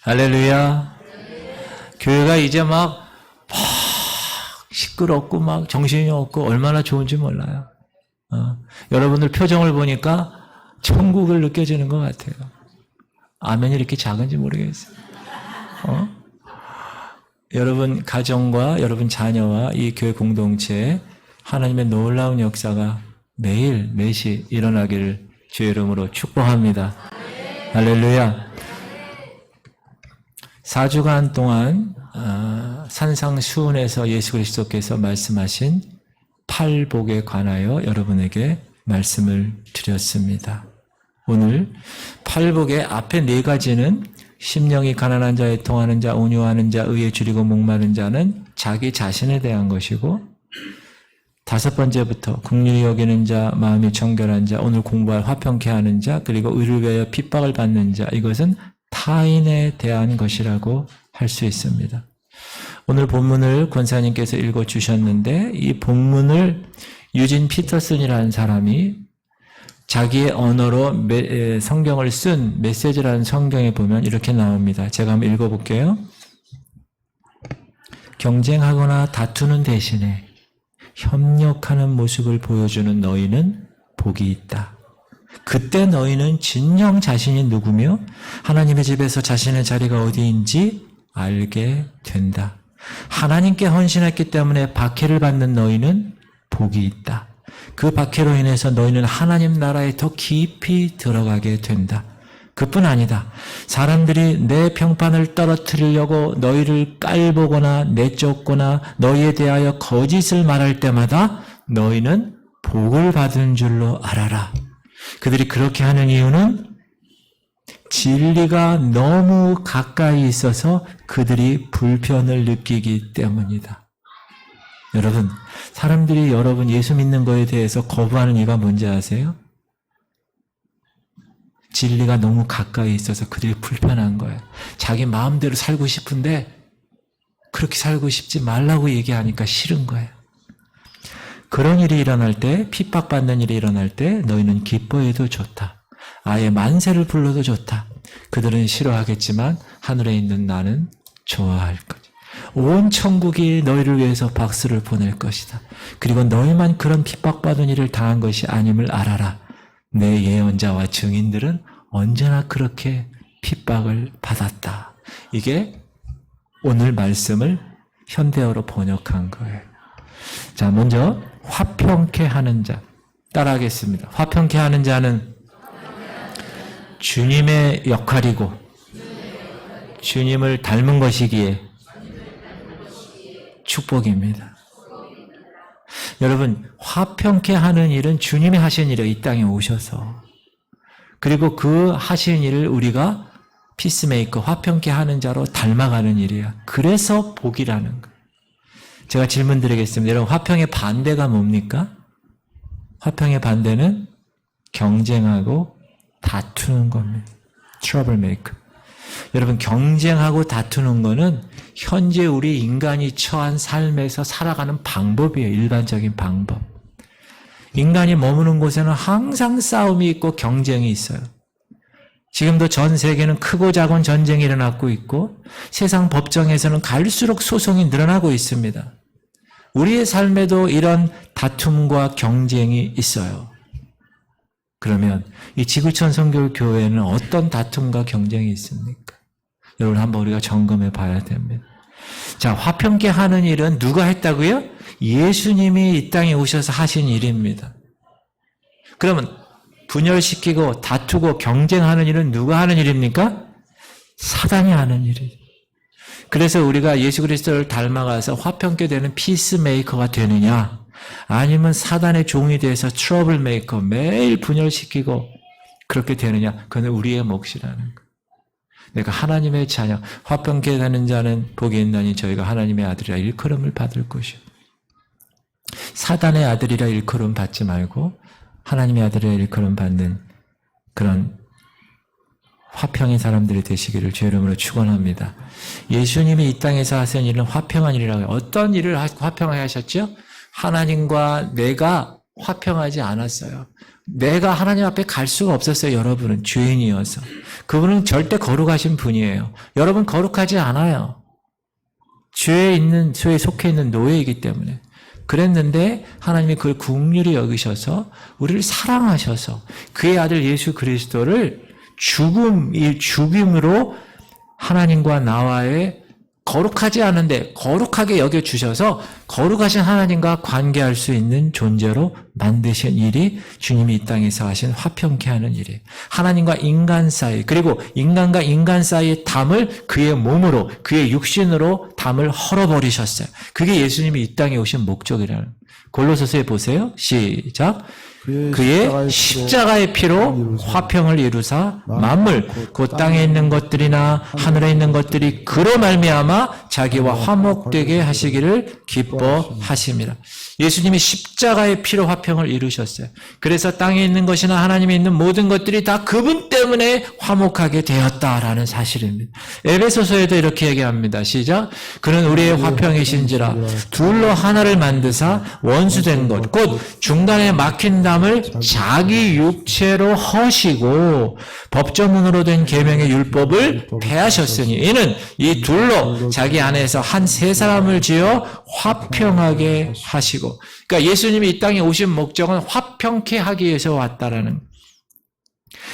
할렐루야. 교회가 이제 막 시끄럽고 막 정신이 없고 얼마나 좋은지 몰라요. 여러분들 표정을 보니까 천국을 느껴지는 것 같아요. 아멘이 이렇게 작은지 모르겠어요. 여러분 가정과 여러분 자녀와 이 교회 공동체에 하나님의 놀라운 역사가 매일 매시 일어나기를 주의 이름으로 축복합니다. 할렐루야. 4주간 동안 산상수훈에서 예수 그리스도께서 말씀하신 팔복에 관하여 여러분에게 말씀을 드렸습니다. 오늘 팔복의 앞에 4가지는 심령이 가난한 자에 통하는 자, 온유하는 자, 의에 줄이고 목마른 자는 자기 자신에 대한 것이고, 5번째부터 긍휼히 여기는 자, 마음이 정결한 자, 오늘 공부할 화평케 하는 자, 그리고 의를 위하여 핍박을 받는 자, 이것은 타인에 대한 것이라고 할 수 있습니다. 오늘 본문을 권사님께서 읽어주셨는데 이 본문을 유진 피터슨이라는 사람이 자기의 언어로 성경을 쓴 메시지라는 성경에 보면 이렇게 나옵니다. 제가 한번 읽어볼게요. 경쟁하거나 다투는 대신에 협력하는 모습을 보여주는 너희는 복이 있다. 그때 너희는 진정 자신이 누구며 하나님의 집에서 자신의 자리가 어디인지 알게 된다. 하나님께 헌신했기 때문에 박해를 받는 너희는 복이 있다. 그 박해로 인해서 너희는 하나님 나라에 더 깊이 들어가게 된다. 그뿐 아니다. 사람들이 내 평판을 떨어뜨리려고 너희를 깔보거나 내쫓거나 너희에 대하여 거짓을 말할 때마다 너희는 복을 받은 줄로 알아라. 그들이 그렇게 하는 이유는 진리가 너무 가까이 있어서 그들이 불편을 느끼기 때문이다. 여러분, 사람들이 여러분 예수 믿는 거에 대해서 거부하는 이유가 뭔지 아세요? 진리가 너무 가까이 있어서 그들이 불편한 거예요. 자기 마음대로 살고 싶은데 그렇게 살고 싶지 말라고 얘기하니까 싫은 거예요. 그런 일이 일어날 때, 핍박받는 일이 일어날 때 너희는 기뻐해도 좋다. 아예 만세를 불러도 좋다. 그들은 싫어하겠지만 하늘에 있는 나는 좋아할 거다. 온 천국이 너희를 위해서 박수를 보낼 것이다. 그리고 너희만 그런 핍박받은 일을 당한 것이 아님을 알아라. 내 예언자와 증인들은 언제나 그렇게 핍박을 받았다. 이게 오늘 말씀을 현대어로 번역한 거예요. 자, 먼저 화평케 하는 자 따라하겠습니다. 화평케 하는 자는 주님의 역할이고 주님을 닮은 것이기에 축복입니다. 여러분, 화평케 하는 일은 주님이 하신 일이에요. 이 땅에 오셔서. 그리고 그 하신 일을 우리가 피스메이커, 화평케 하는 자로 닮아가는 일이에요. 그래서 복이라는 거예요. 제가 질문 드리겠습니다. 여러분, 화평의 반대가 뭡니까? 화평의 반대는 경쟁하고 다투는 겁니다. 트러블메이커. 여러분, 경쟁하고 다투는 거는 현재 우리 인간이 처한 삶에서 살아가는 방법이에요. 일반적인 방법. 인간이 머무는 곳에는 항상 싸움이 있고 경쟁이 있어요. 지금도 전 세계는 크고 작은 전쟁이 일어나고 있고 세상 법정에서는 갈수록 소송이 늘어나고 있습니다. 우리의 삶에도 이런 다툼과 경쟁이 있어요. 그러면 이 지구촌 선교교회는 어떤 다툼과 경쟁이 있습니까? 여러분, 한번 우리가 점검해 봐야 됩니다. 자, 화평케 하는 일은 누가 했다고요? 예수님이 이 땅에 오셔서 하신 일입니다. 그러면 분열시키고 다투고 경쟁하는 일은 누가 하는 일입니까? 사단이 하는 일이에요. 그래서 우리가 예수 그리스도를 닮아가서 화평케 되는 피스메이커가 되느냐, 아니면 사단의 종이 돼서 트러블 메이커, 매일 분열시키고 그렇게 되느냐, 그건 우리의 몫이라는 거예요. 내가 하나님의 자녀, 화평케 되는 자는 복이 있나니 저희가 하나님의 아들이라 일컬음을 받을 것이요. 사단의 아들이라 일컬음 받지 말고 하나님의 아들이라 일컬음 받는 그런 화평의 사람들이 되시기를 주의 이름으로 축원합니다. 예수님이 이 땅에서 하신 일은 화평한 일이라고 해요. 어떤 일을 화평하게 하셨죠? 하나님과 내가 화평하지 않았어요. 내가 하나님 앞에 갈 수가 없었어요. 여러분은 죄인이어서. 그분은 절대 거룩하신 분이에요. 여러분 거룩하지 않아요. 죄에 속해 있는 노예이기 때문에. 그랬는데 하나님이 그걸 긍휼히 여기셔서 우리를 사랑하셔서 그의 아들 예수 그리스도를 죽임으로 하나님과 나와의 거룩하지 않은데 거룩하게 여겨주셔서 거룩하신 하나님과 관계할 수 있는 존재로 만드신 일이 주님이 이 땅에서 하신 화평케 하는 일이에요. 하나님과 인간 사이, 그리고 인간과 인간 사이의 담을 그의 몸으로, 그의 육신으로 담을 헐어버리셨어요. 그게 예수님이 이 땅에 오신 목적이라는 거예요. 골로새서에 보세요. 시작. 그의 십자가의 피로 화평을 이루사 만물 곧 땅에 있는 것들이나 하늘에 있는 것들이 그로 말미암아 자기와 화목되게 하시기를 기뻐하심이라. 예수님이 십자가의 피로 화평을 이루셨어요. 그래서 땅에 있는 것이나 하나님에 있는 모든 것들이 다 그분 때문에 화목하게 되었다라는 사실입니다. 에베소서에도 이렇게 얘기합니다. 시작. 그는 우리의 화평이신지라 둘로 하나를 만드사 원수된 것 곧 중간에 막힌 담을 자기 육체로 허시고 법조문으로 된 계명의 율법을 폐하셨으니 이는 이 둘로 자기 안에서 한 세 사람을 지어 화평하게 하시고. 그러니까 예수님이 이 땅에 오신 목적은 화평케 하기 위해서 왔다라는.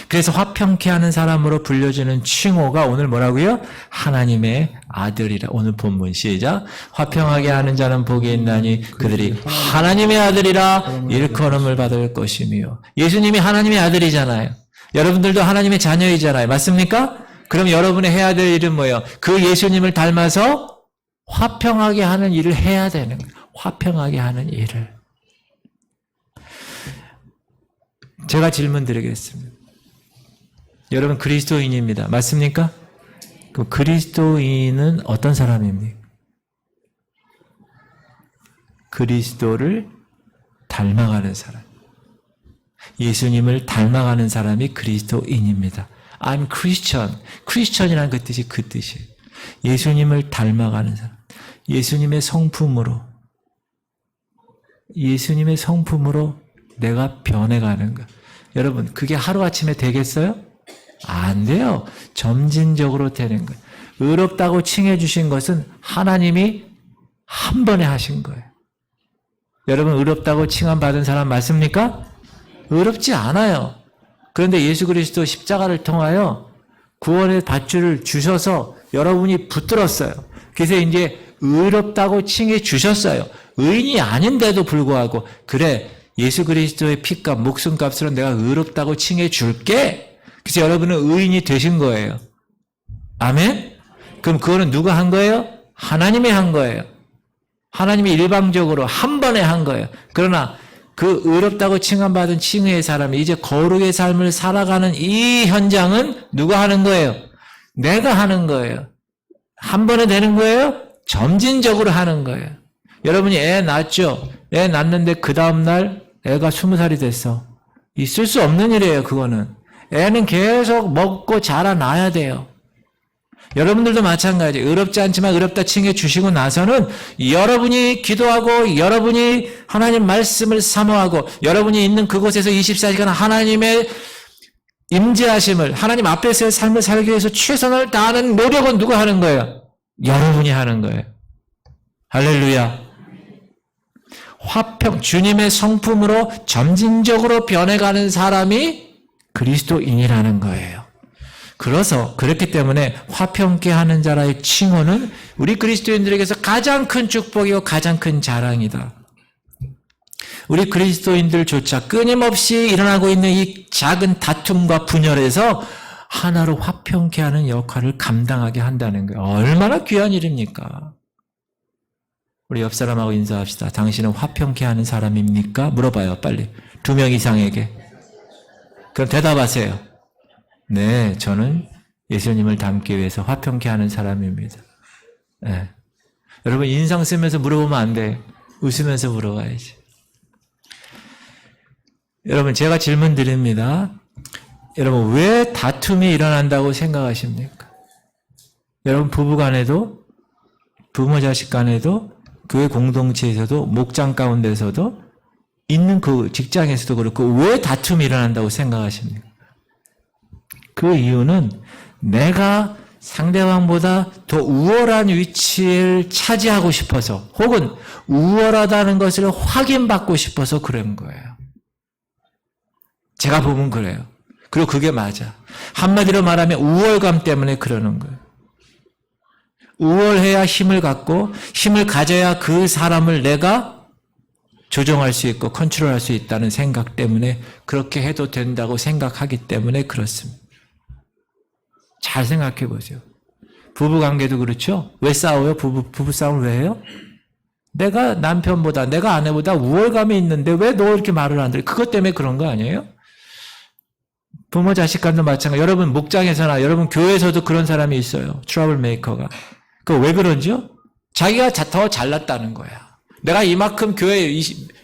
그래서 화평케 하는 사람으로 불려지는 칭호가 오늘 뭐라고요? 하나님의 아들이라. 오늘 본문 시작. 화평하게 하는 자는 복이 있나니 그들이 하나님의 아들이라 일컬음을 받을 것이며. 예수님이 하나님의 아들이잖아요. 여러분들도 하나님의 자녀이잖아요. 맞습니까? 그럼 여러분이 해야 될 일은 뭐예요? 그 예수님을 닮아서 화평하게 하는 일을 해야 되는 거예요. 화평하게 하는 일을. 제가 질문 드리겠습니다. 여러분 그리스도인입니다. 맞습니까? 그 그리스도인은 어떤 사람입니까? 그리스도를 닮아가는 사람. 예수님을 닮아가는 사람이 그리스도인입니다. I'm Christian. Christian이라는 그 뜻이 그 뜻이에요. 예수님을 닮아가는 사람. 예수님의 성품으로 내가 변해가는 것. 여러분, 그게 하루아침에 되겠어요? 안 돼요. 점진적으로 되는 거예요. 의롭다고 칭해 주신 것은 하나님이 한 번에 하신 거예요. 여러분, 의롭다고 칭함 받은 사람 맞습니까? 의롭지 않아요. 그런데 예수 그리스도 십자가를 통하여 구원의 밧줄을 주셔서 여러분이 붙들었어요. 그래서 이제 의롭다고 칭해 주셨어요. 의인이 아닌데도 불구하고 그래 예수 그리스도의 피값 목숨값으로 내가 의롭다고 칭해 줄게. 그래서 여러분은 의인이 되신 거예요. 아멘? 그럼 그거는 누가 한 거예요? 하나님이 한 거예요. 하나님이 일방적으로 한 번에 한 거예요. 그러나 그 의롭다고 칭함받은 칭의의 사람이 이제 거룩의 삶을 살아가는 이 현장은 누가 하는 거예요? 내가 하는 거예요. 한 번에 되는 거예요? 점진적으로 하는 거예요. 여러분이 애 낳았죠? 애 낳는데 그 다음날 애가 20살이 됐어. 있을 수 없는 일이에요, 그거는. 애는 계속 먹고 자라나야 돼요. 여러분들도 마찬가지. 의롭지 않지만 의롭다 칭해 주시고 나서는 여러분이 기도하고 여러분이 하나님 말씀을 사모하고 여러분이 있는 그곳에서 24시간 하나님의 임재하심을 하나님 앞에서의 삶을 살기 위해서 최선을 다하는 노력은 누가 하는 거예요? 여러분이 하는 거예요. 할렐루야. 화평, 주님의 성품으로 점진적으로 변해가는 사람이 그리스도인이라는 거예요. 그렇기 때문에 화평케 하는 자라의 칭호는 우리 그리스도인들에게서 가장 큰 축복이고 가장 큰 자랑이다. 우리 그리스도인들조차 끊임없이 일어나고 있는 이 작은 다툼과 분열에서 하나로 화평케 하는 역할을 감당하게 한다는 거예요. 얼마나 귀한 일입니까? 우리 옆 사람하고 인사합시다. 당신은 화평케 하는 사람입니까? 물어봐요, 빨리. 2명 이상에게. 그럼 대답하세요. 네, 저는 예수님을 닮기 위해서 화평케 하는 사람입니다. 네. 여러분 인상 쓰면서 물어보면 안 돼. 웃으면서 물어봐야지. 여러분 제가 질문 드립니다. 여러분 왜 다툼이 일어난다고 생각하십니까? 여러분 부부 간에도 부모 자식 간에도 교회 공동체에서도 목장 가운데서도 있는 그 직장에서도 그렇고 왜 다툼이 일어난다고 생각하십니까? 그 이유는 내가 상대방보다 더 우월한 위치를 차지하고 싶어서 혹은 우월하다는 것을 확인받고 싶어서 그런 거예요. 제가 보면 그래요. 그리고 그게 맞아. 한마디로 말하면 우월감 때문에 그러는 거예요. 우월해야 힘을 갖고 힘을 가져야 그 사람을 내가 조정할 수 있고 컨트롤할 수 있다는 생각 때문에 그렇게 해도 된다고 생각하기 때문에 그렇습니다. 잘 생각해 보세요. 부부관계도 그렇죠? 왜 싸워요? 부부 싸움을 왜 해요? 내가 남편보다 내가 아내보다 우월감이 있는데 왜 너 이렇게 말을 안 들어? 그것 때문에 그런 거 아니에요? 부모 자식 간도 마찬가지. 여러분 목장에서나 여러분 교회에서도 그런 사람이 있어요. 트러블 메이커가. 그거 왜 그런지요? 자기가 더 잘났다는 거야. 내가 이만큼 교회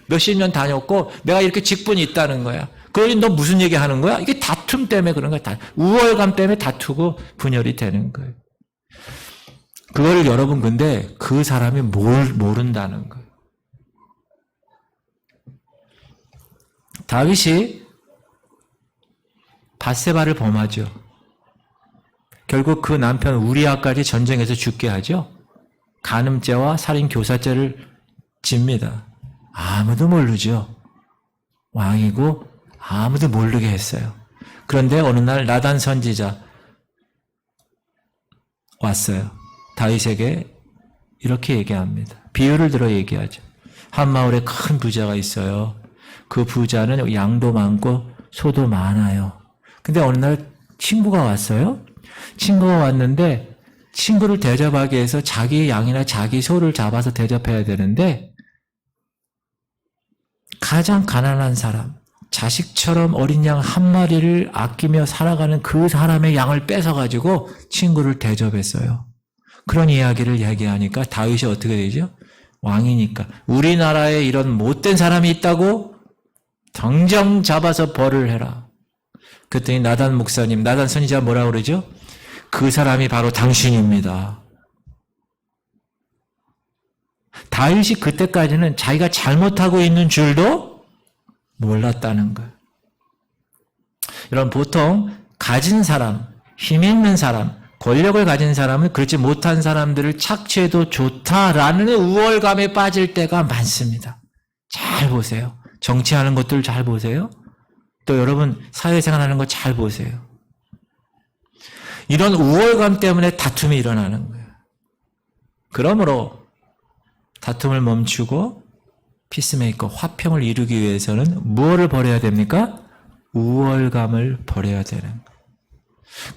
몇십 년 다녔고 내가 이렇게 직분이 있다는 거야. 그러니 너 무슨 얘기 하는 거야? 이게 다툼 때문에 그런 거야. 우월감 때문에 다투고 분열이 되는 거예요. 그거를 여러분 근데 그 사람이 모른다는 거예요. 다윗이 밧세바를 범하죠. 결국 그 남편 우리아까지 전쟁에서 죽게 하죠. 간음죄와 살인 교사죄를 집니다. 아무도 모르죠. 왕이고 아무도 모르게 했어요. 그런데 어느 날 나단 선지자 왔어요. 다윗에게 이렇게 얘기합니다. 비유를 들어 얘기하죠. 한 마을에 큰 부자가 있어요. 그 부자는 양도 많고 소도 많아요. 근데 어느 날 친구가 왔어요. 친구가 왔는데 친구를 대접하기 위해서 자기 양이나 자기 소를 잡아서 대접해야 되는데 가장 가난한 사람, 자식처럼 어린 양 한 마리를 아끼며 살아가는 그 사람의 양을 뺏어가지고 친구를 대접했어요. 그런 이야기를 얘기하니까 다윗이 어떻게 되죠? 왕이니까 우리나라에 이런 못된 사람이 있다고 당장 잡아서 벌을 해라. 그랬더니 나단 목사님, 나단 선지자 뭐라고 그러죠? 그 사람이 바로 당신입니다. 다윗이 그때까지는 자기가 잘못하고 있는 줄도 몰랐다는 거예요. 여러분 보통 가진 사람, 힘 있는 사람, 권력을 가진 사람은 그렇지 못한 사람들을 착취해도 좋다라는 우월감에 빠질 때가 많습니다. 잘 보세요. 정치하는 것들 잘 보세요. 또 여러분 사회생활하는 거 잘 보세요. 이런 우월감 때문에 다툼이 일어나는 거예요. 그러므로 다툼을 멈추고 피스메이커, 화평을 이루기 위해서는 무엇을 버려야 됩니까? 우월감을 버려야 되는 거예요.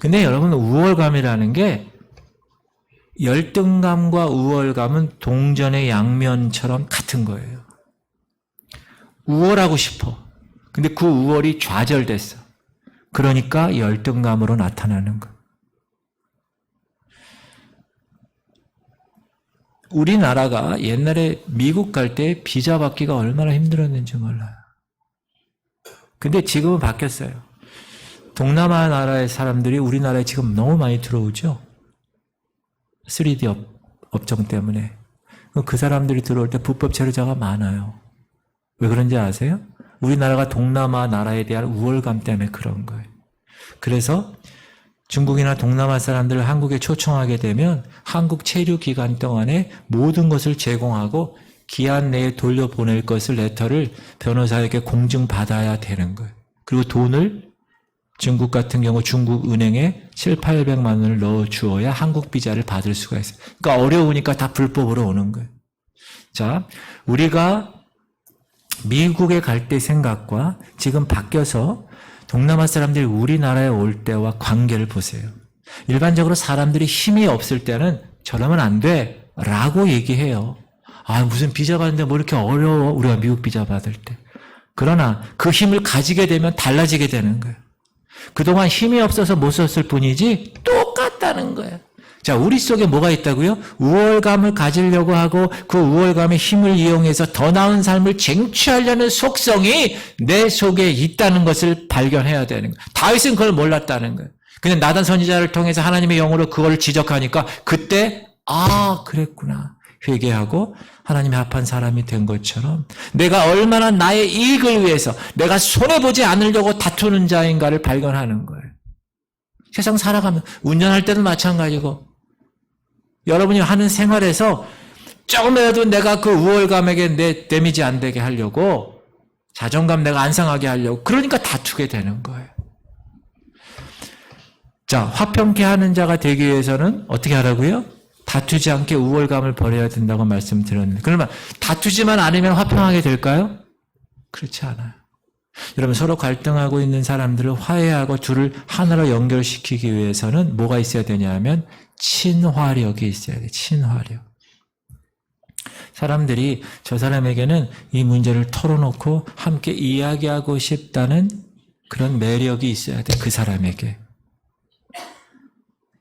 근데 여러분 우월감이라는 게 열등감과 우월감은 동전의 양면처럼 같은 거예요. 우월하고 싶어. 근데 그 우월이 좌절됐어. 그러니까 열등감으로 나타나는 거예요. 우리나라가 옛날에 미국 갈 때 비자 받기가 얼마나 힘들었는지 몰라요. 근데 지금은 바뀌었어요. 동남아 나라의 사람들이 우리나라에 지금 너무 많이 들어오죠. 3D 업종 때문에. 그 사람들이 들어올 때 불법 체류자가 많아요. 왜 그런지 아세요? 우리나라가 동남아 나라에 대한 우월감 때문에 그런 거예요. 그래서 중국이나 동남아 사람들을 한국에 초청하게 되면 한국 체류 기간 동안에 모든 것을 제공하고 기한 내에 돌려보낼 것을 레터를 변호사에게 공증받아야 되는 거예요. 그리고 돈을 중국 같은 경우 중국 은행에 700~800만 원을 넣어주어야 한국 비자를 받을 수가 있어요. 그러니까 어려우니까 다 불법으로 오는 거예요. 자, 우리가 미국에 갈 때 생각과 지금 바뀌어서 동남아 사람들이 우리나라에 올 때와 관계를 보세요. 일반적으로 사람들이 힘이 없을 때는 저러면 안 돼 라고 얘기해요. 아, 무슨 비자 받는데 뭐 이렇게 어려워, 우리가 미국 비자 받을 때. 그러나 그 힘을 가지게 되면 달라지게 되는 거예요. 그동안 힘이 없어서 못 썼을 뿐이지 똑같다는 거예요. 자, 우리 속에 뭐가 있다고요? 우월감을 가지려고 하고 그 우월감의 힘을 이용해서 더 나은 삶을 쟁취하려는 속성이 내 속에 있다는 것을 발견해야 되는 거예요. 다윗은 그걸 몰랐다는 거예요. 그냥 나단 선지자를 통해서 하나님의 영으로 그걸 지적하니까 그때 아, 그랬구나. 회개하고 하나님의 합한 사람이 된 것처럼 내가 얼마나 나의 이익을 위해서 내가 손해보지 않으려고 다투는 자인가를 발견하는 거예요. 세상 살아가면 운전할 때도 마찬가지고 여러분이 하는 생활에서 조금이라도 내가 그 우월감에게 내 데미지 안 되게 하려고 자존감 내가 안 상하게 하려고 그러니까 다투게 되는 거예요. 자, 화평케 하는 자가 되기 위해서는 어떻게 하라고요? 다투지 않게 우월감을 버려야 된다고 말씀드렸는데 그러면 다투지만 않으면 화평하게 될까요? 그렇지 않아요. 여러분 서로 갈등하고 있는 사람들을 화해하고 둘을 하나로 연결시키기 위해서는 뭐가 있어야 되냐면 친화력이 있어야 돼요. 친화력. 사람들이 저 사람에게는 이 문제를 털어놓고 함께 이야기하고 싶다는 그런 매력이 있어야 돼. 그 사람에게.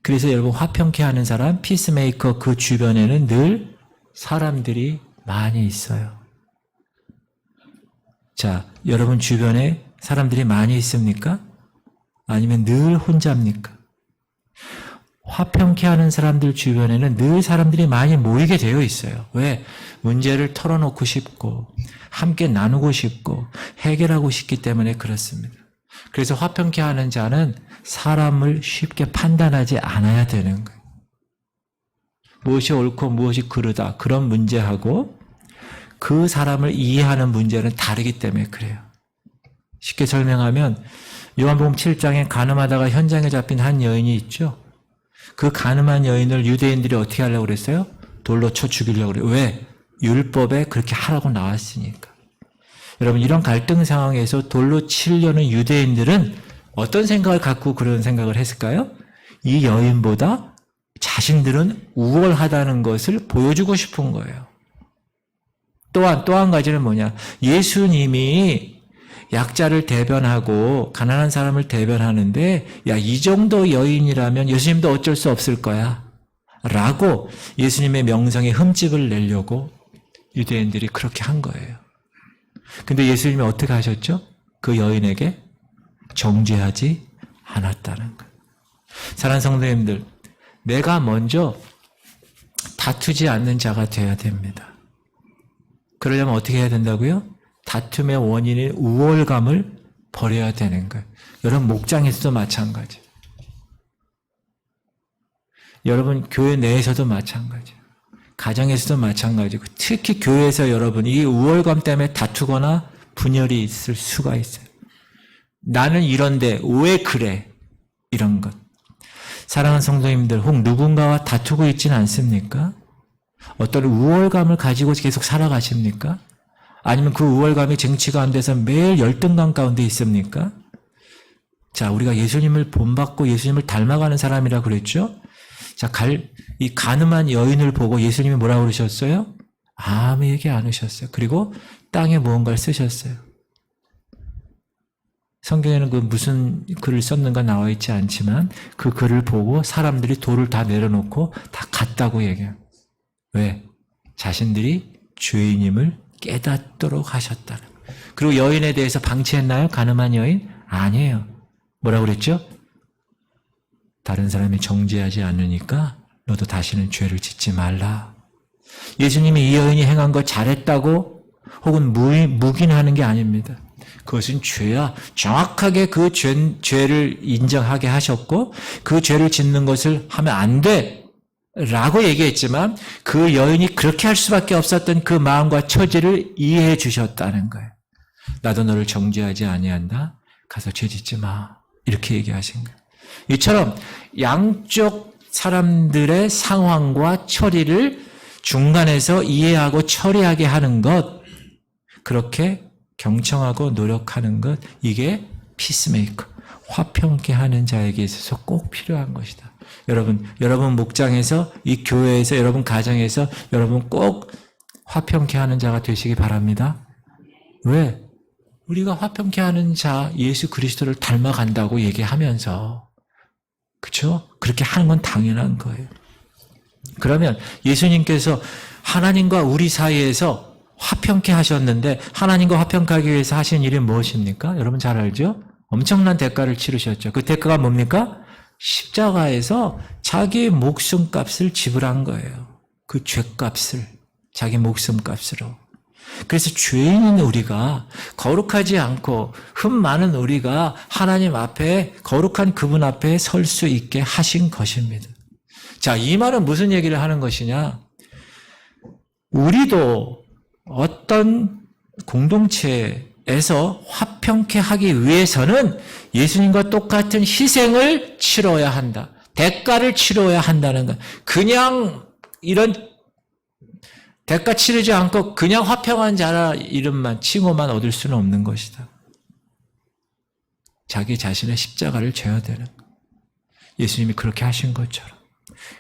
그래서 여러분 화평케 하는 사람, 피스메이커 그 주변에는 늘 사람들이 많이 있어요. 자, 여러분 주변에 사람들이 많이 있습니까? 아니면 늘 혼자입니까? 화평케 하는 사람들 주변에는 늘 사람들이 많이 모이게 되어 있어요. 왜? 문제를 털어놓고 싶고 함께 나누고 싶고 해결하고 싶기 때문에 그렇습니다. 그래서 화평케 하는 자는 사람을 쉽게 판단하지 않아야 되는 거예요. 무엇이 옳고 무엇이 그르다 그런 문제하고 그 사람을 이해하는 문제는 다르기 때문에 그래요. 쉽게 설명하면 요한복음 7장에 가늠하다가 현장에 잡힌 한 여인이 있죠. 그 가늠한 여인을 유대인들이 어떻게 하려고 그랬어요? 돌로 쳐 죽이려고 그래요. 왜? 율법에 그렇게 하라고 나왔으니까. 여러분 이런 갈등 상황에서 돌로 치려는 유대인들은 어떤 생각을 갖고 그런 생각을 했을까요? 이 여인보다 자신들은 우월하다는 것을 보여주고 싶은 거예요. 또한 또 한 가지는 뭐냐? 예수님이 약자를 대변하고 가난한 사람을 대변하는데 야, 이 정도 여인이라면 예수님도 어쩔 수 없을 거야 라고 예수님의 명성에 흠집을 내려고 유대인들이 그렇게 한 거예요. 근데 예수님이 어떻게 하셨죠? 그 여인에게 정죄하지 않았다는 거예요. 사랑하는 성도님들, 내가 먼저 다투지 않는 자가 되어야 됩니다. 그러려면 어떻게 해야 된다고요? 다툼의 원인인 우월감을 버려야 되는 거예요. 여러분 목장에서도 마찬가지. 여러분 교회 내에서도 마찬가지. 가정에서도 마찬가지고 특히 교회에서 여러분 이 우월감 때문에 다투거나 분열이 있을 수가 있어요. 나는 이런데 왜 그래? 이런 것. 사랑하는 성도님들, 혹 누군가와 다투고 있지는 않습니까? 어떤 우월감을 가지고 계속 살아가십니까? 아니면 그 우월감이 쟁취가 안 돼서 매일 열등감 가운데 있습니까? 자, 우리가 예수님을 본받고 예수님을 닮아가는 사람이라고 그랬죠? 자, 이 가늠한 여인을 보고 예수님이 뭐라고 그러셨어요? 아무 얘기 안 하셨어요. 그리고 땅에 무언가를 쓰셨어요. 성경에는 그 무슨 글을 썼는가 나와 있지 않지만 그 글을 보고 사람들이 돌을 다 내려놓고 다 갔다고 얘기해요. 왜? 자신들이 죄인임을 깨닫도록 하셨다는. 그리고 여인에 대해서 방치했나요? 가늠한 여인? 아니에요. 뭐라고 그랬죠? 다른 사람이 정죄하지 않으니까 너도 다시는 죄를 짓지 말라. 예수님이 이 여인이 행한 거 잘했다고 혹은 묵인하는 게 아닙니다. 그것은 죄야. 정확하게 그 죄를 인정하게 하셨고 그 죄를 짓는 것을 하면 안 돼 라고 얘기했지만 그 여인이 그렇게 할 수밖에 없었던 그 마음과 처지를 이해해 주셨다는 거예요. 나도 너를 정죄하지 아니한다. 가서 죄 짓지 마. 이렇게 얘기하신 거예요. 이처럼 양쪽 사람들의 상황과 처리를 중간에서 이해하고 처리하게 하는 것, 그렇게 경청하고 노력하는 것, 이게 피스메이커, 화평케 하는 자에게 있어서 꼭 필요한 것이다. 여러분 목장에서, 이 교회에서, 여러분 가정에서 여러분 꼭 화평케 하는 자가 되시기 바랍니다. 왜? 우리가 화평케 하는 자 예수 그리스도를 닮아간다고 얘기하면서, 그렇죠? 그렇게 하는 건 당연한 거예요. 그러면 예수님께서 하나님과 우리 사이에서 화평케 하셨는데 하나님과 화평케 하기 위해서 하신 일이 무엇입니까? 여러분 잘 알죠? 엄청난 대가를 치르셨죠. 그 대가가 뭡니까? 십자가에서 자기의 목숨값을 지불한 거예요. 그 죄값을 자기 목숨값으로. 그래서 죄인인 우리가 거룩하지 않고 흠 많은 우리가 하나님 앞에 거룩한 그분 앞에 설 수 있게 하신 것입니다. 자, 이 말은 무슨 얘기를 하는 것이냐? 우리도 어떤 공동체에서 화평케 하기 위해서는 예수님과 똑같은 희생을 치러야 한다. 대가를 치러야 한다는 것. 그냥 이런 대가 치르지 않고 그냥 화평한 자라 이름만 칭호만 얻을 수는 없는 것이다. 자기 자신의 십자가를 져야 되는 것. 예수님이 그렇게 하신 것처럼.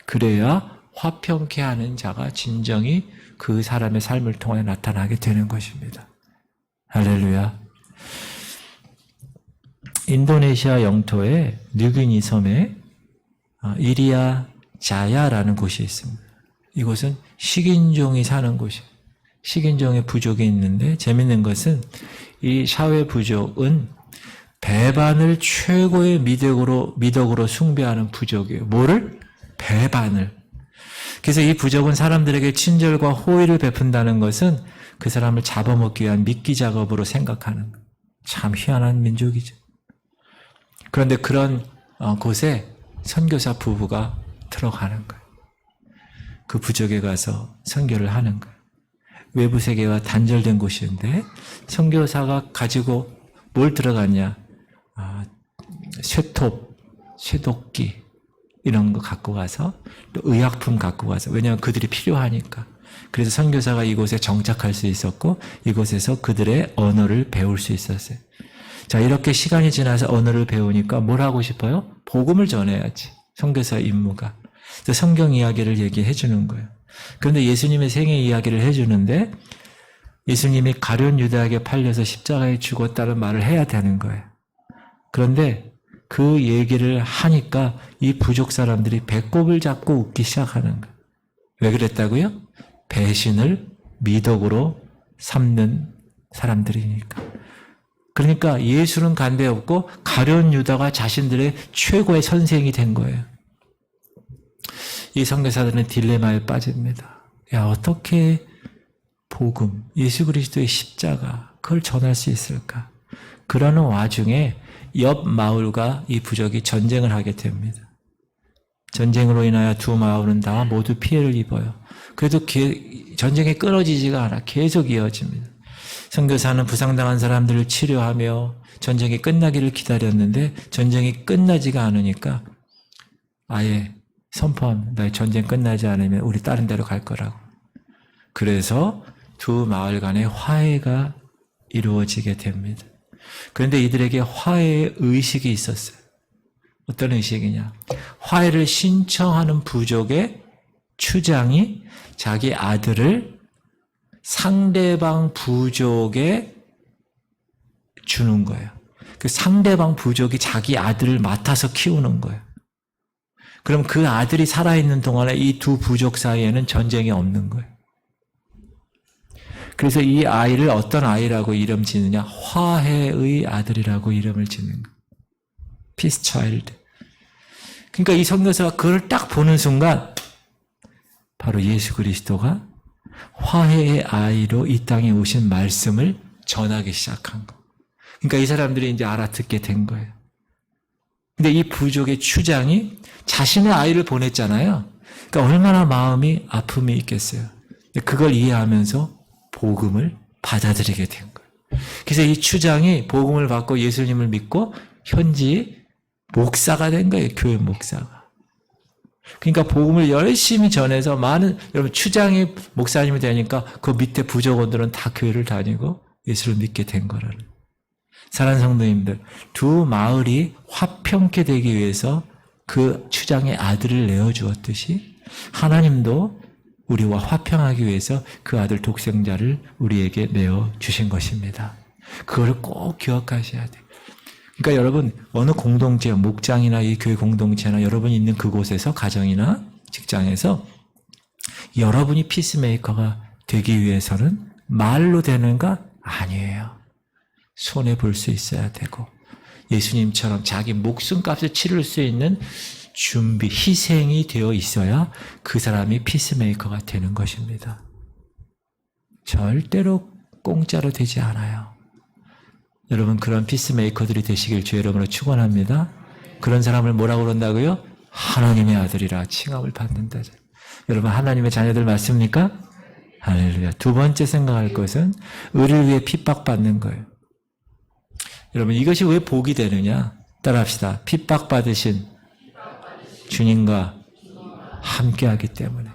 그래야 화평케 하는 자가 진정이 그 사람의 삶을 통해 나타나게 되는 것입니다. 할렐루야. 인도네시아 영토의 뉴기니 섬에 이리야 자야라는 곳이 있습니다. 이곳은 식인종이 사는 곳이에요. 식인종의 부족이 있는데 재밌는 것은 이 샤웨 부족은 배반을 최고의 미덕으로 숭배하는 부족이에요. 뭐를? 배반을. 그래서 이 부족은 사람들에게 친절과 호의를 베푼다는 것은 그 사람을 잡아먹기 위한 미끼 작업으로 생각하는 거예요. 참 희한한 민족이죠. 그런데 그런 곳에 선교사 부부가 들어가는 거예요. 그 부족에 가서 선교를 하는 거예요. 외부 세계와 단절된 곳인데 선교사가 가지고 뭘 들어갔냐? 쇠톱, 쇠도끼 이런 거 갖고 가서 또 의약품 갖고 가서 왜냐하면 그들이 필요하니까. 그래서 선교사가 이곳에 정착할 수 있었고 이곳에서 그들의 언어를 배울 수 있었어요. 자, 이렇게 시간이 지나서 언어를 배우니까 뭘 하고 싶어요? 복음을 전해야지. 선교사 임무가. 그래서 성경 이야기를 얘기해 주는 거예요. 그런데 예수님의 생애 이야기를 해주는데 예수님이 가룟 유다에게 팔려서 십자가에 죽었다는 말을 해야 되는 거예요. 그런데 그 얘기를 하니까 이 부족 사람들이 배꼽을 잡고 웃기 시작하는 거예요. 왜 그랬다고요? 배신을 미덕으로 삼는 사람들이니까. 그러니까 예수는 간데 없고 가룟 유다가 자신들의 최고의 선생이 된 거예요. 이 선교사들은 딜레마에 빠집니다. 야, 어떻게 복음, 예수 그리스도의 십자가 그걸 전할 수 있을까? 그러는 와중에 옆 마을과 이 부족이 전쟁을 하게 됩니다. 전쟁으로 인하여 두 마을은 다 모두 피해를 입어요. 그래도 전쟁이 끊어지지가 않아. 계속 이어집니다. 선교사는 부상당한 사람들을 치료하며 전쟁이 끝나기를 기다렸는데 전쟁이 끝나지가 않으니까 아예 선포합니다. 너희 전쟁 끝나지 않으면 우리 다른 데로 갈 거라고. 그래서 두 마을 간의 화해가 이루어지게 됩니다. 그런데 이들에게 화해의 의식이 있었어요. 어떤 의식이냐? 화해를 신청하는 부족의 추장이 자기 아들을 상대방 부족에 주는 거예요. 그 상대방 부족이 자기 아들을 맡아서 키우는 거예요. 그럼 그 아들이 살아있는 동안에 이 두 부족 사이에는 전쟁이 없는 거예요. 그래서 이 아이를 어떤 아이라고 이름 짓느냐? 화해의 아들이라고 이름을 짓는 거예요. Peace Child. 그러니까 이 선교사가 그걸 딱 보는 순간 바로 예수 그리스도가 화해의 아이로 이 땅에 오신 말씀을 전하기 시작한 거. 그러니까 이 사람들이 이제 알아듣게 된 거예요. 근데 이 부족의 추장이 자신의 아이를 보냈잖아요. 그러니까 얼마나 마음이 아픔이 있겠어요. 그걸 이해하면서 복음을 받아들이게 된 거예요. 그래서 이 추장이 복음을 받고 예수님을 믿고 현지 목사가 된 거예요. 교회 목사가. 그러니까 복음을 열심히 전해서 많은 여러분 추장이 목사님이 되니까 그 밑에 부족원들은 다 교회를 다니고 예수를 믿게 된 거라는. 사랑하는 성도님들, 두 마을이 화평케 되기 위해서 그 추장의 아들을 내어주었듯이 하나님도 우리와 화평하기 위해서 그 아들 독생자를 우리에게 내어주신 것입니다. 그걸 꼭 기억하셔야 돼요. 그러니까 여러분 어느 공동체, 목장이나 이 교회 공동체나 여러분이 있는 그곳에서 가정이나 직장에서 여러분이 피스메이커가 되기 위해서는 말로 되는가? 아니에요. 손에 볼 수 있어야 되고 예수님처럼 자기 목숨값을 치를 수 있는 준비, 희생이 되어 있어야 그 사람이 피스메이커가 되는 것입니다. 절대로 공짜로 되지 않아요. 여러분 그런 피스메이커들이 되시길 주의 이름으로 축원합니다. 그런 사람을 뭐라고 그런다고요? 하나님의 아들이라 칭함을 받는다. 여러분 하나님의 자녀들 맞습니까? 할렐루야. 두 번째 생각할 것은 의를 위해 핍박받는 거예요. 여러분 이것이 왜 복이 되느냐? 따라합시다. 핍박받으신 주님과 함께하기 때문에.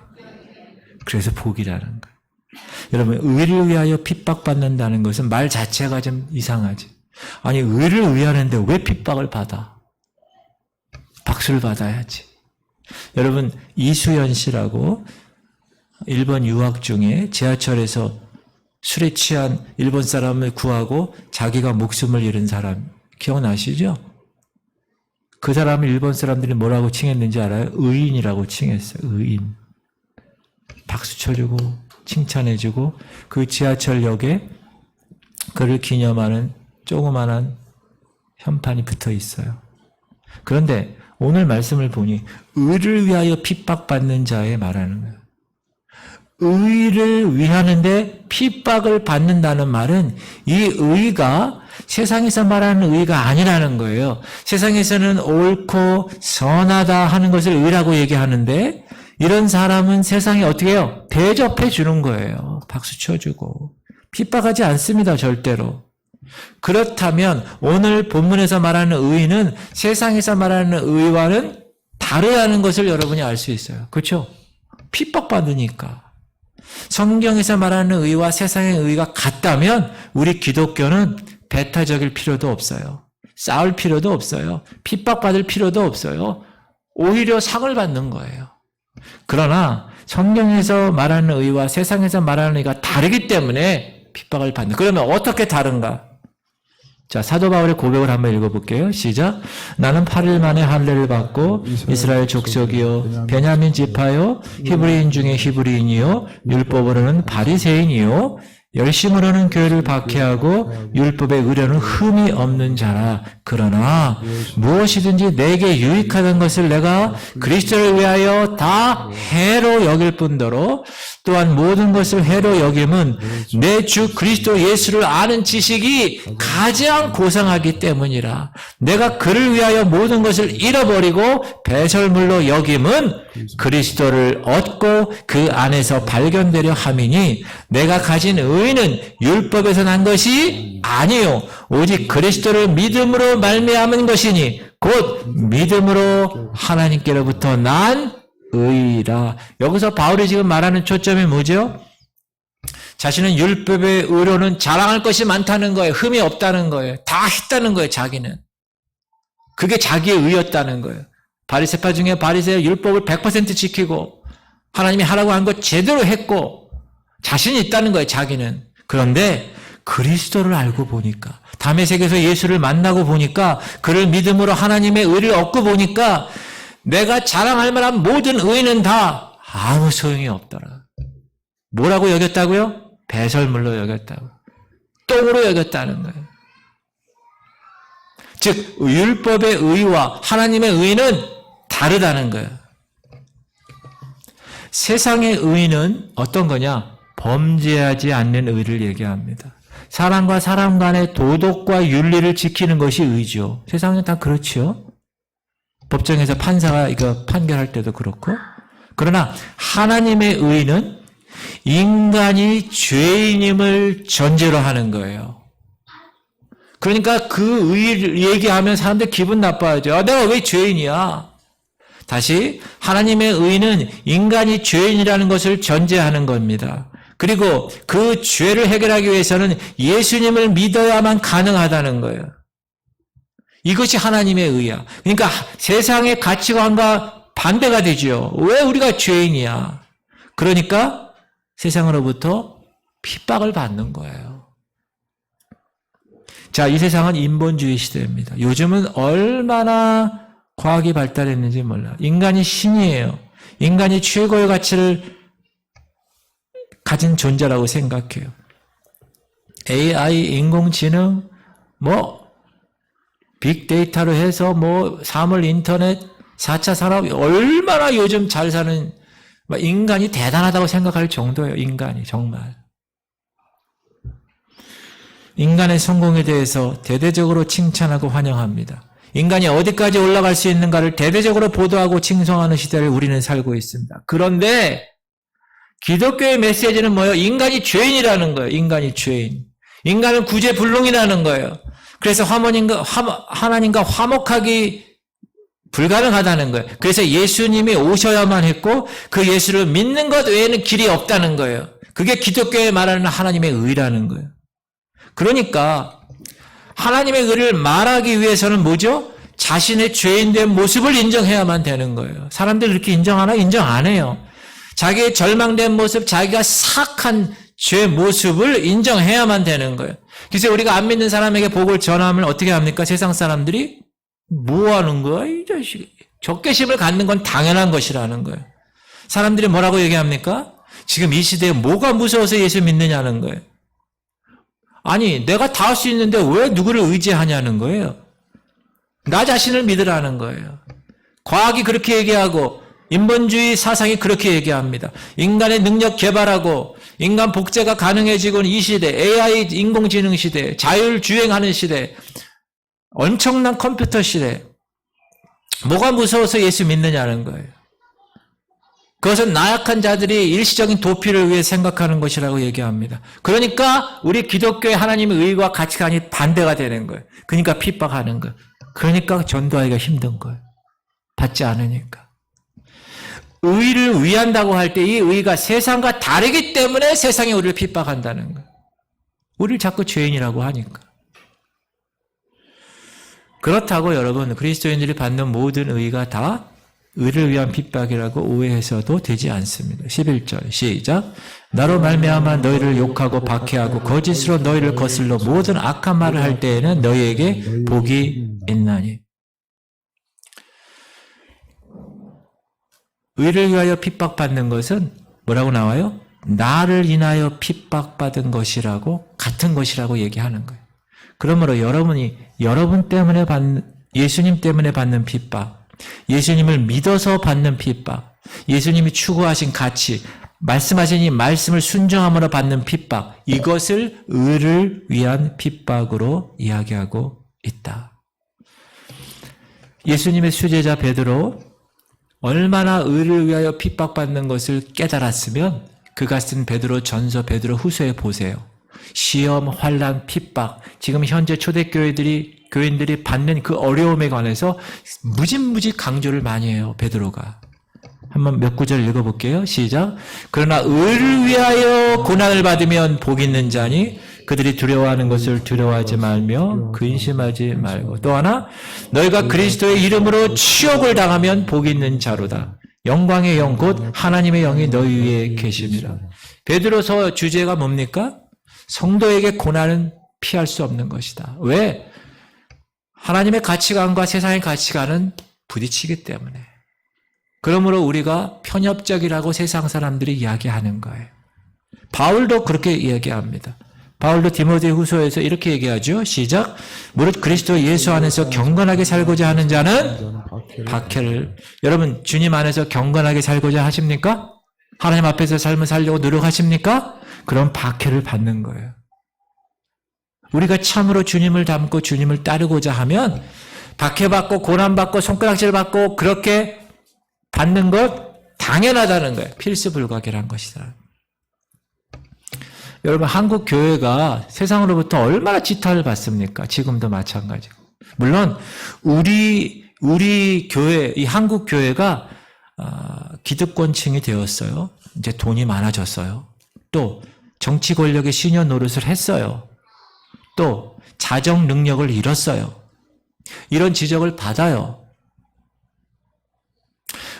그래서 복이라는 거예요. 여러분 의를 위하여 핍박받는다는 것은 말 자체가 좀 이상하지. 아니 의를 위하는데 왜 핍박을 받아? 박수를 받아야지. 여러분 이수연 씨라고 일본 유학 중에 지하철에서 술에 취한 일본 사람을 구하고 자기가 목숨을 잃은 사람 기억나시죠? 그 사람을 일본 사람들이 뭐라고 칭했는지 알아요? 의인이라고 칭했어요. 의인. 박수 쳐주고 칭찬해주고 그 지하철역에 그를 기념하는 조그만한 현판이 붙어 있어요. 그런데 오늘 말씀을 보니 의를 위하여 핍박받는 자에 말하는 거예요. 의를 위하는데 핍박을 받는다는 말은 이 의가 세상에서 말하는 의가 아니라는 거예요. 세상에서는 옳고 선하다 하는 것을 의라고 얘기하는데 이런 사람은 세상에 어떻게 해요? 대접해 주는 거예요. 박수 쳐주고. 핍박하지 않습니다. 절대로. 그렇다면 오늘 본문에서 말하는 의는 세상에서 말하는 의와는 다르다는 것을 여러분이 알 수 있어요. 그렇죠? 핍박받으니까. 성경에서 말하는 의와 세상의 의가 같다면 우리 기독교는 배타적일 필요도 없어요. 싸울 필요도 없어요. 핍박받을 필요도 없어요. 오히려 상을 받는 거예요. 그러나 성경에서 말하는 의와 세상에서 말하는 의가 다르기 때문에 핍박을 받는. 그러면 어떻게 다른가? 자, 사도 바울의 고백을 한번 읽어볼게요. 시작. 나는 8일 만에 할례를 받고 이스라엘 족속이요 베냐민 지파요 히브리인 중에 히브리인이요 율법으로는 바리새인이요 열심으로는 교회를 박해하고 율법에 의뢰는 흠이 없는 자라. 그러나 무엇이든지 내게 유익하던 것을 내가 그리스도를 위하여 다 해로 여길 뿐더러 또한 모든 것을 해로 여김은 내 주 그리스도 예수를 아는 지식이 가장 고상하기 때문이라. 내가 그를 위하여 모든 것을 잃어버리고 배설물로 여김은 그리스도를 얻고 그 안에서 발견되려 함이니 내가 가진 의는 율법에서 난 것이 아니요 오직 그리스도를 믿음으로 말미암은 것이니 곧 믿음으로 하나님께로부터 난 의라. 여기서 바울이 지금 말하는 초점이 뭐죠? 자신은 율법의 의로는 자랑할 것이 많다는 거예요. 흠이 없다는 거예요. 다 했다는 거예요. 자기는. 그게 자기의 의였다는 거예요. 바리새파 중에 바리새 율법을 100% 지키고 하나님이 하라고 한 것 제대로 했고 자신이 있다는 거예요. 자기는. 그런데 그리스도를 알고 보니까 다메섹에서 예수를 만나고 보니까 그를 믿음으로 하나님의 의를 얻고 보니까 내가 자랑할 만한 모든 의는 다 아무 소용이 없더라. 뭐라고 여겼다고요? 배설물로 여겼다고. 똥으로 여겼다는 거예요. 즉 율법의 의와 하나님의 의는 다르다는 거예요. 세상의 의는 어떤 거냐? 범죄하지 않는 의를 얘기합니다. 사람과 사람 간의 도덕과 윤리를 지키는 것이 의죠. 세상은 다 그렇죠. 법정에서 판사가 이거 판결할 때도 그렇고. 그러나 하나님의 의는 인간이 죄인임을 전제로 하는 거예요. 그러니까 그 의를 얘기하면 사람들 기분 나빠하죠. 아, 내가 왜 죄인이야? 다시 하나님의 의는 인간이 죄인이라는 것을 전제하는 겁니다. 그리고 그 죄를 해결하기 위해서는 예수님을 믿어야만 가능하다는 거예요. 이것이 하나님의 의야. 그러니까 세상의 가치관과 반대가 되죠. 왜 우리가 죄인이야? 그러니까 세상으로부터 핍박을 받는 거예요. 자, 이 세상은 인본주의 시대입니다. 요즘은 얼마나 과학이 발달했는지 몰라. 인간이 신이에요. 인간이 최고의 가치를 가진 존재라고 생각해요. AI, 인공지능, 빅데이터로 해서 사물 인터넷, 4차 산업이 얼마나 요즘 잘 사는 인간이 대단하다고 생각할 정도예요. 인간이 정말. 인간의 성공에 대해서 대대적으로 칭찬하고 환영합니다. 인간이 어디까지 올라갈 수 있는가를 대대적으로 보도하고 칭송하는 시대를 우리는 살고 있습니다. 그런데 기독교의 메시지는 뭐예요? 인간이 죄인이라는 거예요. 인간이 죄인. 인간은 구제불능이라는 거예요. 그래서 하나님과 화목하기 불가능하다는 거예요. 그래서 예수님이 오셔야만 했고 그 예수를 믿는 것 외에는 길이 없다는 거예요. 그게 기독교에 말하는 하나님의 의라는 거예요. 그러니까 하나님의 의를 말하기 위해서는 뭐죠? 자신의 죄인된 모습을 인정해야만 되는 거예요. 사람들 이렇게 인정하나? 인정 안 해요. 자기의 절망된 모습, 자기가 사악한 죄 모습을 인정해야만 되는 거예요. 그래서 우리가 안 믿는 사람에게 복을 전하면 어떻게 합니까? 세상 사람들이 뭐 하는 거야? 이 자식이. 적개심을 갖는 건 당연한 것이라는 거예요. 사람들이 뭐라고 얘기합니까? 지금 이 시대에 뭐가 무서워서 예수 믿느냐는 거예요. 아니, 내가 다 할 수 있는데 왜 누구를 의지하냐는 거예요. 나 자신을 믿으라는 거예요. 과학이 그렇게 얘기하고 인본주의 사상이 그렇게 얘기합니다. 인간의 능력 개발하고 인간 복제가 가능해지고 이 시대, AI 인공지능 시대, 자율주행하는 시대, 엄청난 컴퓨터 시대. 뭐가 무서워서 예수 믿느냐는 거예요. 그것은 나약한 자들이 일시적인 도피를 위해 생각하는 것이라고 얘기합니다. 그러니까 우리 기독교의 하나님의 의와 가치관이 반대가 되는 거예요. 그러니까 핍박하는 거예요. 그러니까 전도하기가 힘든 거예요. 받지 않으니까. 의를 위한다고 할 때 이 의가 세상과 다르기 때문에 세상이 우리를 핍박한다는 거예요. 우리를 자꾸 죄인이라고 하니까. 그렇다고 여러분 그리스도인들이 받는 모든 의가 다 의를 위한 핍박이라고 오해해서도 되지 않습니다. 11절 시작. 나로 말미암아 너희를 욕하고 박해하고 거짓으로 너희를 거슬러 모든 악한 말을 할 때에는 너희에게 복이 있나니. 의를 위하여 핍박받는 것은 뭐라고 나와요? 나를 인하여 핍박받은 것이라고 같은 것이라고 얘기하는 거예요. 그러므로 여러분이 여러분 때문에 예수님 때문에 받는 핍박, 예수님을 믿어서 받는 핍박, 예수님이 추구하신 가치, 말씀하신 이 말씀을 순종함으로 받는 핍박, 이것을 의를 위한 핍박으로 이야기하고 있다. 예수님의 수제자 베드로 얼마나 의를 위하여 핍박받는 것을 깨달았으면 그가 쓴 베드로 전서, 베드로 후서에 보세요. 시험, 환난, 핍박, 지금 현재 교인들이 받는 그 어려움에 관해서 무진무지 강조를 많이 해요. 베드로가. 한번 몇 구절 읽어볼게요. 시작. 그러나 의를 위하여 고난을 받으면 복 있는 자니 그들이 두려워하는 것을 두려워하지 말며 근심하지 말고. 또 하나 너희가 그리스도의 이름으로 치욕을 당하면 복 있는 자로다. 영광의 영 곧 하나님의 영이 너희 위에 계십니다. 베드로서 주제가 뭡니까? 성도에게 고난은 피할 수 없는 것이다. 왜? 하나님의 가치관과 세상의 가치관은 부딪히기 때문에. 그러므로 우리가 편협적이라고 세상 사람들이 이야기하는 거예요. 바울도 그렇게 이야기합니다. 바울도 디모데 후서에서 이렇게 얘기하죠. 시작. 무릇 그리스도 예수 안에서 경건하게 살고자 하는 자는 박해를. 여러분 주님 안에서 경건하게 살고자 하십니까? 하나님 앞에서 삶을 살려고 노력하십니까? 그럼 박해를 받는 거예요. 우리가 참으로 주님을 닮고 주님을 따르고자 하면 박해받고 고난받고 손가락질받고 그렇게 받는 것 당연하다는 거예요. 필수불가결한 것이다. 여러분 한국 교회가 세상으로부터 얼마나 지탄을 받습니까? 지금도 마찬가지고. 물론 우리 교회, 이 한국 교회가 기득권층이 되었어요. 이제 돈이 많아졌어요. 또 정치 권력의 시녀 노릇을 했어요. 또 자정 능력을 잃었어요. 이런 지적을 받아요.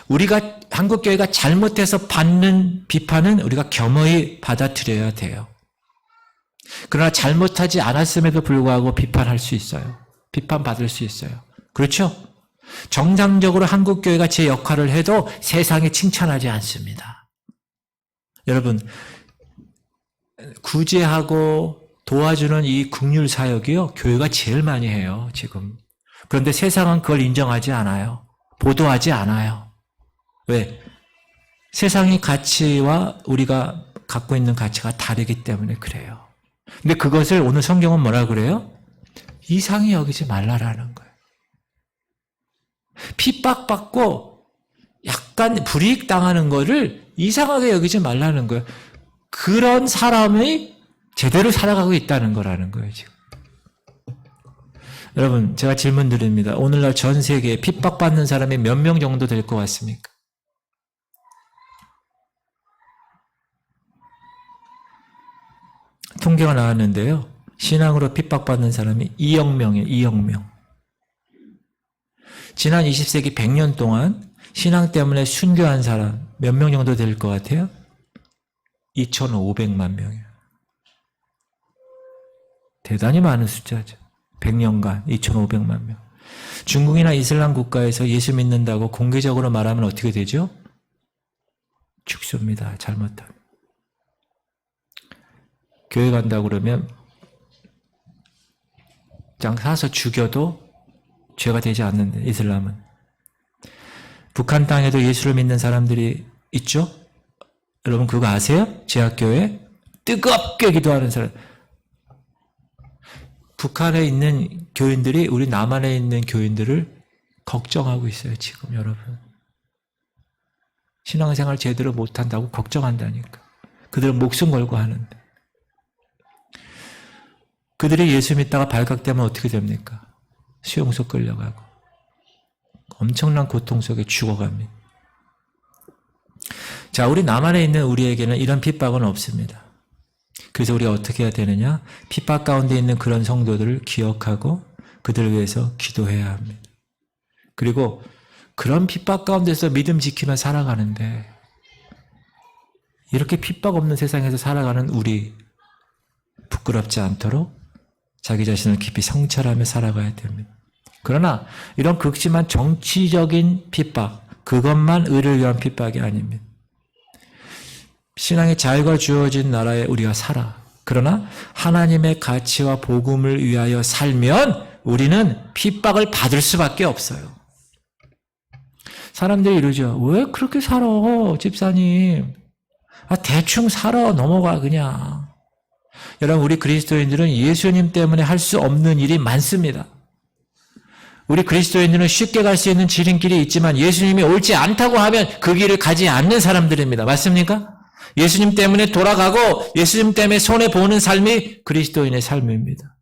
우리가 한국교회가 잘못해서 받는 비판은 우리가 겸허히 받아들여야 돼요. 그러나 잘못하지 않았음에도 불구하고 비판할 수 있어요. 비판받을 수 있어요. 그렇죠? 정상적으로 한국교회가 제 역할을 해도 세상에 칭찬하지 않습니다. 여러분 구제하고 도와주는 이 긍휼 사역이요 교회가 제일 많이 해요 지금. 그런데 세상은 그걸 인정하지 않아요. 보도하지 않아요. 왜? 세상의 가치와 우리가 갖고 있는 가치가 다르기 때문에 그래요. 근데 그것을 오늘 성경은 뭐라 그래요? 이상히 여기지 말라라는 거예요. 핍박받고 약간 불이익 당하는 거를 이상하게 여기지 말라는 거예요. 그런 사람이 제대로 살아가고 있다는 거라는 거예요, 지금. 여러분, 제가 질문 드립니다. 오늘날 전 세계에 핍박받는 사람이 몇 명 정도 될 것 같습니까? 통계가 나왔는데요. 신앙으로 핍박받는 사람이 2억 명이에요. 2억 명. 지난 20세기 100년 동안 신앙 때문에 순교한 사람 몇 명 정도 될 것 같아요? 2,500만 명이에요. 대단히 많은 숫자죠. 100년간 2,500만 명. 중국이나 이슬람 국가에서 예수 믿는다고 공개적으로 말하면 어떻게 되죠? 축소입니다. 잘못하면. 교회 간다고 그러면 장 사서 죽여도 죄가 되지 않는데, 이슬람은. 북한 땅에도 예수를 믿는 사람들이 있죠? 여러분 그거 아세요? 제약교회 뜨겁게 기도하는 사람. 북한에 있는 교인들이 우리 남한에 있는 교인들을 걱정하고 있어요, 지금 여러분. 신앙생활 제대로 못한다고 걱정한다니까. 그들은 목숨 걸고 하는데. 그들이 예수 믿다가 발각되면 어떻게 됩니까? 수용소 끌려가고 엄청난 고통 속에 죽어갑니다. 자, 우리 남한에 있는 우리에게는 이런 핍박은 없습니다. 그래서 우리가 어떻게 해야 되느냐? 핍박 가운데 있는 그런 성도들을 기억하고 그들을 위해서 기도해야 합니다. 그리고 그런 핍박 가운데서 믿음 지키며 살아가는데, 이렇게 핍박 없는 세상에서 살아가는 우리 부끄럽지 않도록 자기 자신을 깊이 성찰하며 살아가야 됩니다. 그러나 이런 극심한 정치적인 핍박, 그것만 의를 위한 핍박이 아닙니다. 신앙의 자유가 주어진 나라에 우리가 살아. 그러나 하나님의 가치와 복음을 위하여 살면 우리는 핍박을 받을 수밖에 없어요. 사람들이 이러죠. 왜 그렇게 살아, 집사님? 대충 살아, 넘어가 그냥. 여러분, 우리 그리스도인들은 예수님 때문에 할 수 없는 일이 많습니다. 우리 그리스도인들은 쉽게 갈 수 있는 지름길이 있지만 예수님이 옳지 않다고 하면 그 길을 가지 않는 사람들입니다. 맞습니까? 예수님 때문에 돌아가고 예수님 때문에 손해보는 삶이 그리스도인의 삶입니다.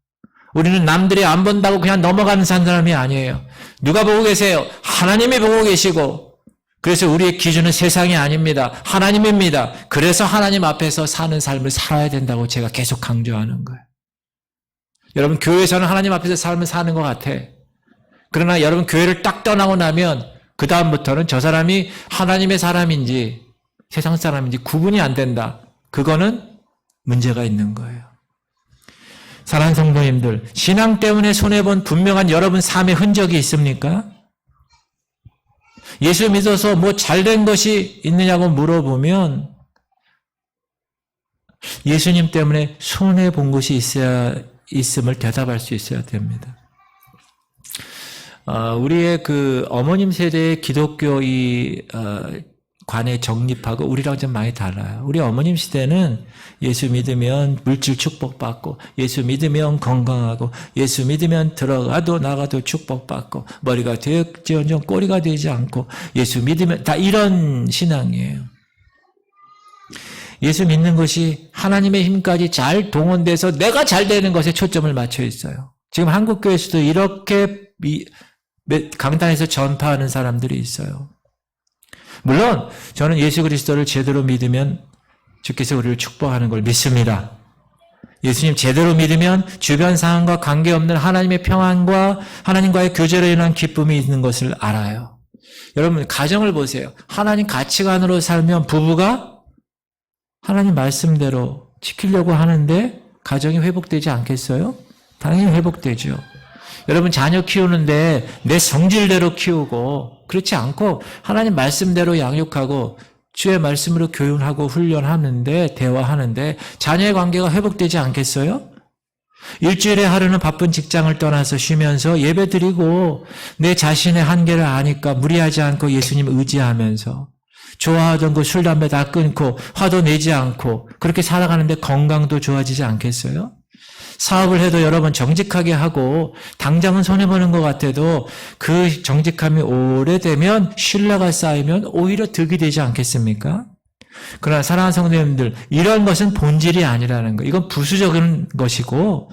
우리는 남들이 안 본다고 그냥 넘어가는 사람이 아니에요. 누가 보고 계세요? 하나님이 보고 계시고, 그래서 우리의 기준은 세상이 아닙니다. 하나님입니다. 그래서 하나님 앞에서 사는 삶을 살아야 된다고 제가 계속 강조하는 거예요. 여러분, 교회에서는 하나님 앞에서 삶을 사는 것 같아. 그러나 여러분, 교회를 딱 떠나고 나면 그 다음부터는 저 사람이 하나님의 사람인지 세상 사람인지 구분이 안 된다. 그거는 문제가 있는 거예요. 사랑하는 성도님들, 신앙 때문에 손해본 분명한 여러분 삶의 흔적이 있습니까? 예수 믿어서 뭐 잘된 것이 있느냐고 물어보면 예수님 때문에 손해본 것이 있음을 대답할 수 있어야 됩니다. 우리의 그 어머님 세대의 기독교 관에 정립하고 우리랑 좀 많이 달라요. 우리 어머님 시대는 예수 믿으면 물질 축복받고, 예수 믿으면 건강하고, 예수 믿으면 들어가도 나가도 축복받고, 머리가 되었지언정 꼬리가 되지 않고, 예수 믿으면, 다 이런 신앙이에요. 예수 믿는 것이 하나님의 힘까지 잘 동원돼서 내가 잘 되는 것에 초점을 맞춰 있어요. 지금 한국교회에서도 이렇게 강단에서 전파하는 사람들이 있어요. 물론 저는 예수 그리스도를 제대로 믿으면 주께서 우리를 축복하는 걸 믿습니다. 예수님 제대로 믿으면 주변 상황과 관계없는 하나님의 평안과 하나님과의 교제로 인한 기쁨이 있는 것을 알아요. 여러분, 가정을 보세요. 하나님 가치관으로 살면 부부가 하나님 말씀대로 지키려고 하는데 가정이 회복되지 않겠어요? 당연히 회복되죠. 여러분, 자녀 키우는데 내 성질대로 키우고 그렇지 않고 하나님 말씀대로 양육하고 주의 말씀으로 교훈하고 훈련하는데, 대화하는데 자녀의 관계가 회복되지 않겠어요? 일주일에 하루는 바쁜 직장을 떠나서 쉬면서 예배드리고 내 자신의 한계를 아니까 무리하지 않고 예수님 의지하면서 좋아하던 그 술, 담배 다 끊고 화도 내지 않고 그렇게 살아가는데 건강도 좋아지지 않겠어요? 사업을 해도 여러분 정직하게 하고 당장은 손해보는 것 같아도 그 정직함이 오래되면 신뢰가 쌓이면 오히려 득이 되지 않겠습니까? 그러나 사랑하는 성도님들, 이런 것은 본질이 아니라는 거. 이건 부수적인 것이고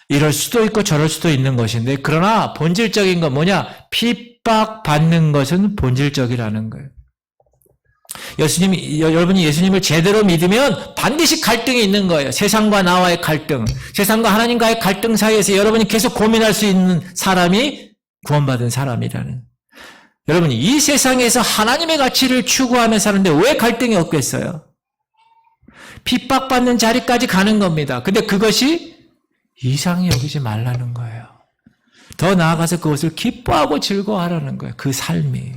이럴 수도 있고 저럴 수도 있는 것인데, 그러나 본질적인 건 뭐냐? 핍박받는 것은 본질적이라는 거예요. 여러분이 예수님을 제대로 믿으면 반드시 갈등이 있는 거예요. 세상과 나와의 갈등, 세상과 하나님과의 갈등 사이에서 여러분이 계속 고민할 수 있는 사람이 구원받은 사람이라는. 여러분이 이 세상에서 하나님의 가치를 추구하는 사람인데 왜 갈등이 없겠어요? 핍박받는 자리까지 가는 겁니다. 근데 그것이 이상히 여기지 말라는 거예요. 더 나아가서 그것을 기뻐하고 즐거워하라는 거예요. 그 삶이.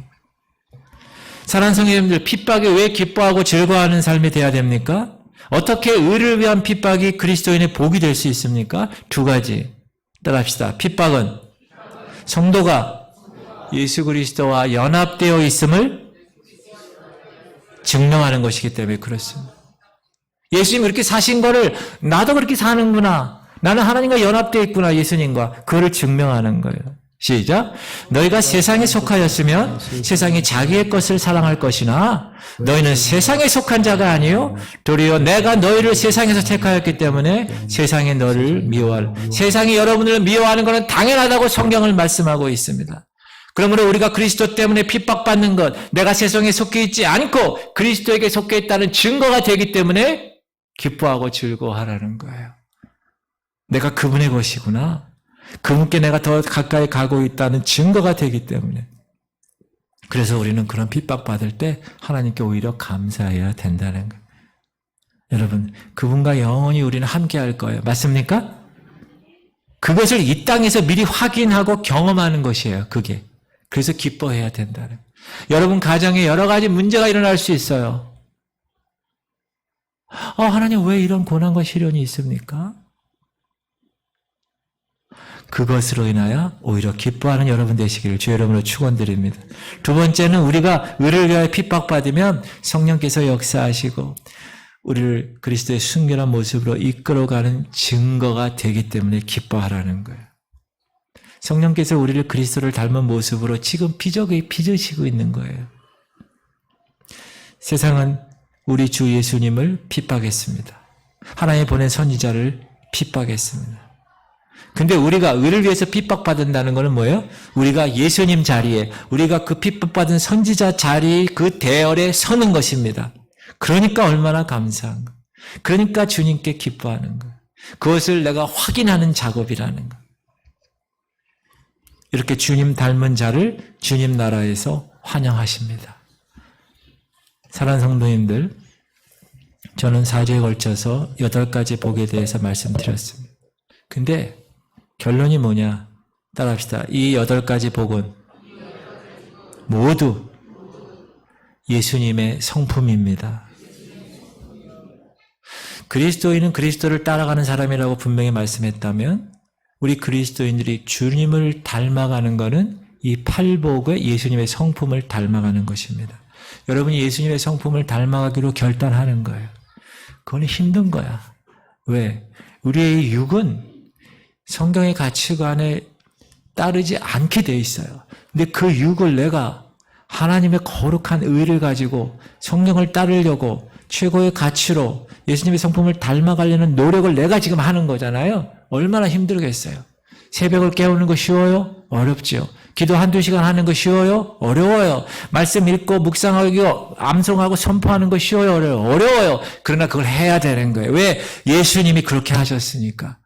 사랑하는 성도님들, 핍박이 왜 기뻐하고 즐거워하는 삶이 돼야 됩니까? 어떻게 의를 위한 핍박이 그리스도인의 복이 될 수 있습니까? 두 가지. 따라합시다. 핍박은 성도가 예수 그리스도와 연합되어 있음을 증명하는 것이기 때문에 그렇습니다. 예수님이 그렇게 사신 거를 나도 그렇게 사는구나. 나는 하나님과 연합되어 있구나. 예수님과. 그거를 증명하는 거예요. 시작. 너희가 세상에 속하였으면 세상이 자기의 것을 사랑할 것이나 너희는 세상에 속한 자가 아니요 도리어 내가 너희를 세상에서 택하였기 때문에 세상이 너를 미워할. 세상이 여러분을 미워하는 것은 당연하다고 성경을 말씀하고 있습니다. 그러므로 우리가 그리스도 때문에 핍박받는 것, 내가 세상에 속해 있지 않고 그리스도에게 속해 있다는 증거가 되기 때문에 기뻐하고 즐거워하라는 거예요. 내가 그분의 것이구나. 그분께 내가 더 가까이 가고 있다는 증거가 되기 때문에. 그래서 우리는 그런 핍박받을 때 하나님께 오히려 감사해야 된다는 거예요. 여러분, 그분과 영원히 우리는 함께할 거예요. 맞습니까? 그것을 이 땅에서 미리 확인하고 경험하는 것이에요. 그게. 그래서 기뻐해야 된다는 거예요. 여러분 가정에 여러 가지 문제가 일어날 수 있어요. 하나님 왜 이런 고난과 시련이 있습니까? 그것으로 인하여 오히려 기뻐하는 여러분 되시기를 주의 이름으로 축원드립니다. 두 번째는 우리가 의를 위하여 핍박받으면 성령께서 역사하시고 우리를 그리스도의 순결한 모습으로 이끌어가는 증거가 되기 때문에 기뻐하라는 거예요. 성령께서 우리를 그리스도를 닮은 모습으로 지금 빚으시고 있는 거예요. 세상은 우리 주 예수님을 핍박했습니다. 하나님 보낸 선지자를 핍박했습니다. 근데 우리가 의를 위해서 핍박받는다는 것은 뭐예요? 우리가 예수님 자리에, 우리가 그 핍박받은 선지자 자리 그 대열에 서는 것입니다. 그러니까 얼마나 감사한 거예요. 그러니까 주님께 기뻐하는 거예요. 그것을 내가 확인하는 작업이라는 거예요. 이렇게 주님 닮은 자를 주님 나라에서 환영하십니다. 사랑하는 성도님들, 저는 4주에 걸쳐서 8가지 복에 대해서 말씀드렸습니다. 근데 결론이 뭐냐? 따라합시다. 이 8가지 복은 모두 예수님의 성품입니다. 그리스도인은 그리스도를 따라가는 사람이라고 분명히 말씀했다면 우리 그리스도인들이 주님을 닮아가는 것은 이 8복의 예수님의 성품을 닮아가는 것입니다. 여러분이 예수님의 성품을 닮아가기로 결단하는 거예요. 그건 힘든 거야. 왜? 우리의 육은 성경의 가치관에 따르지 않게 돼 있어요. 근데 그 육을 내가 하나님의 거룩한 의를 가지고 성령을 따르려고 최고의 가치로 예수님의 성품을 닮아가려는 노력을 내가 지금 하는 거잖아요. 얼마나 힘들겠어요. 새벽을 깨우는 거 쉬워요? 어렵죠. 기도 1-2시간 하는 거 쉬워요? 어려워요. 말씀 읽고 묵상하고 암송하고 선포하는 거 쉬워요? 어려워요. 그러나 그걸 해야 되는 거예요. 왜? 예수님이 그렇게 하셨으니까.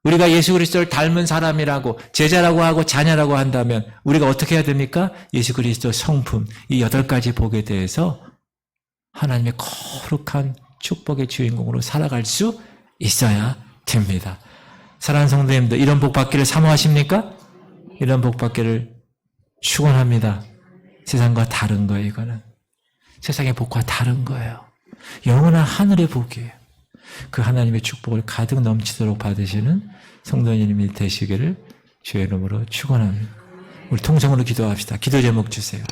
우리가 예수 그리스도를 닮은 사람이라고 제자라고 하고 자녀라고 한다면 우리가 어떻게 해야 됩니까? 예수 그리스도 성품, 이 8가지 복에 대해서 하나님의 거룩한 축복의 주인공으로 살아갈 수 있어야 됩니다. 사랑하는 성도님들, 이런 복 받기를 사모하십니까? 이런 복 받기를 축원합니다. 세상과 다른 거예요. 이거는 세상의 복과 다른 거예요. 영원한 하늘의 복이에요. 그 하나님의 축복을 가득 넘치도록 받으시는 성도님이 되시기를 주의 이름으로 축원합니다. 우리 통성으로 기도합시다. 기도 제목 주세요.